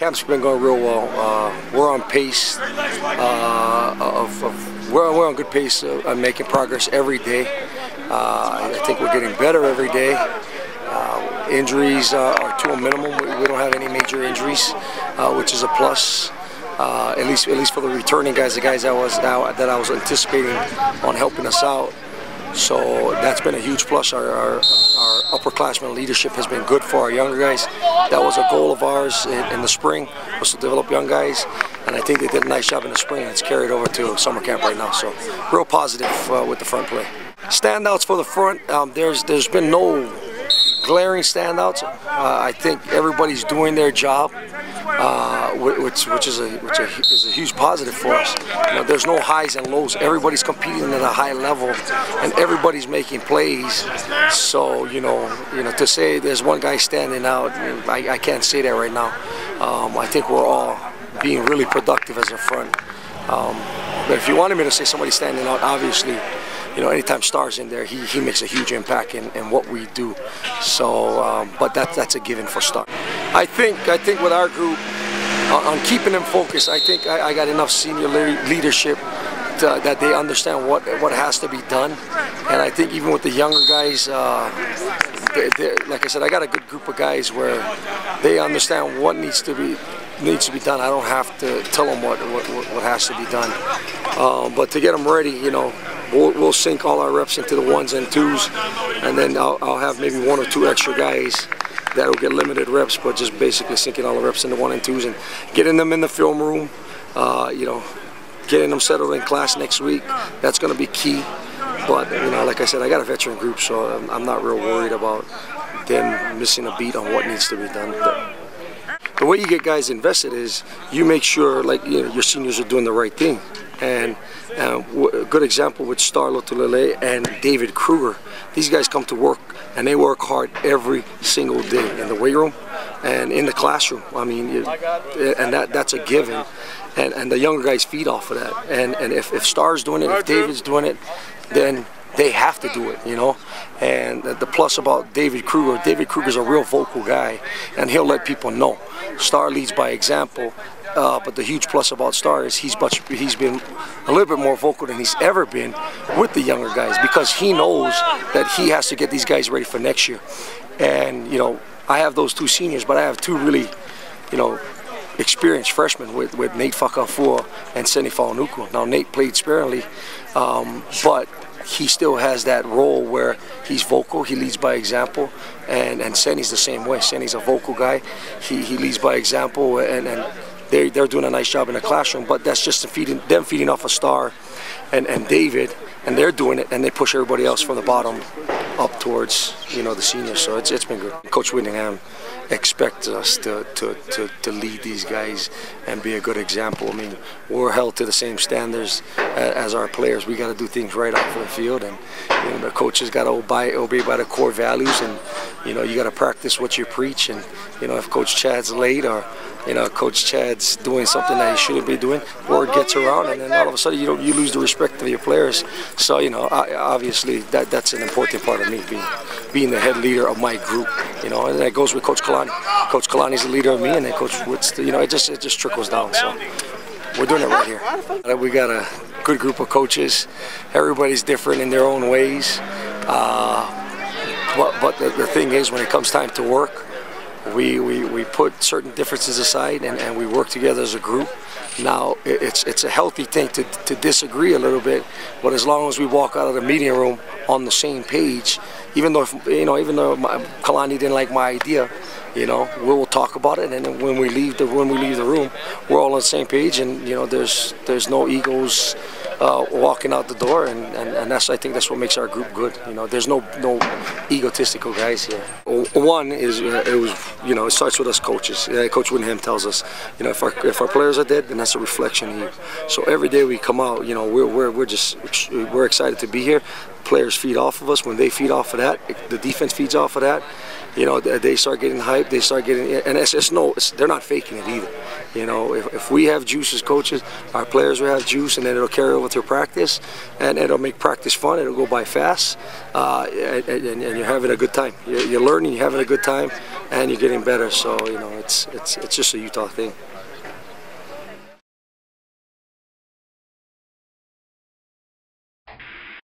Camp's been going real well. We're on pace we're on good pace of making progress every day. I think we're getting better every day. Injuries are to a minimum. We don't have any major injuries, which is a plus. At least for the returning guys, the guys that I was anticipating on helping us out. So that's been a huge plus. Our upperclassmen leadership has been good for our younger guys. That was a goal of ours in the spring, was to develop young guys, and I think they did a nice job in the spring, and it's carried over to summer camp right now. So real positive with the front play. Standouts for the front, there's been no glaring standouts. I think everybody's doing their job, which is a huge positive for us. You know, there's no highs and lows. Everybody's competing at a high level, and everybody's making plays. So you know, to say there's one guy standing out, I can't say that right now. I think we're all being really productive as a front. But if you wanted me to say somebody standing out, obviously, you know, anytime Star's in there, he makes a huge impact in what we do. So, but that's a given for Star. I think with our group, on keeping them focused, I think I got enough senior leadership that they understand what has to be done. And I think even with the younger guys, like I said, I got a good group of guys where they understand what needs to be done. I don't have to tell them what has to be done. But to get them ready, you know, we'll sink all our reps into the 1s and 2s, and then I'll have maybe 1 or 2 extra guys that'll get limited reps, but just basically sinking all the reps into 1 and 2s and getting them in the film room, you know, getting them settled in class next week. That's going to be key. But, you know, like I said, I got a veteran group, so I'm not real worried about them missing a beat on what needs to be done. The way you get guys invested is you make sure, like, you know, your seniors are doing the right thing. And a good example with Star Lotulele and David Kruger. These guys come to work and they work hard every single day in the weight room and in the classroom. I mean, and that's a given. And the younger guys feed off of that. And if Star's doing it, if David's doing it, then they have to do it, you know. And the plus about David Kruger's a real vocal guy, and he'll let people know. Star leads by example, but the huge plus about Star is he's been a little bit more vocal than he's ever been with the younger guys, because he knows that he has to get these guys ready for next year. And, you know, I have those 2 seniors, but I have 2 really, you know, experienced freshmen with Nate Fakafua and Seni Faunuku. Now, Nate played sparingly, but he still has that role where he's vocal, he leads by example, and Seni's the same way. Seni's a vocal guy, he leads by example, and they're doing a nice job in the classroom, but that's just them feeding off a Star and David, and they're doing it, and they push everybody else from the bottom up towards, you know, the seniors. So it's been good. Coach Whittingham expects us to lead these guys and be a good example. I mean, we're held to the same standards as our players. We got to do things right off of the field, and you know, the coaches got to obey by the core values, and you know, you got to practice what you preach. And you know, if Coach Chad's late, or you know, Coach Chad's doing something that he shouldn't be doing, word gets around, and then all of a sudden you lose the respect of your players. So you know, obviously that's an important part of me, being the head leader of my group. You know, and that goes with Coach Kalani. Coach Kalani's the leader of me, and then Coach Woods. You know, it just trickles down. So we're doing it right here. We got a good group of coaches. Everybody's different in their own ways. But the thing is, when it comes time to work, we put certain differences aside and we work together as a group. Now, it's a healthy thing to disagree a little bit, but as long as we walk out of the meeting room on the same page, even though Kalani didn't like my idea, you know, we'll talk about it, and then when we leave the room, we're all on the same page, and you know, there's no egos walking out the door, and I think that's what makes our group good. You know, there's no egotistical guys here. One is it starts with us coaches. Coach Whittingham tells us, you know, if our players are dead, then that's a reflection of you. So every day we come out, you know, we're excited to be here. players feed off of us. When they feed off of that, the defense feeds off of that. You know, they start getting hyped. They start getting, and they're not faking it either. You know, if we have juice as coaches, our players will have juice, and then it'll carry over to practice, and it'll make practice fun. It'll go by fast, and you're having a good time. You're learning, you're having a good time, and you're getting better. So, you know, it's just a Utah thing.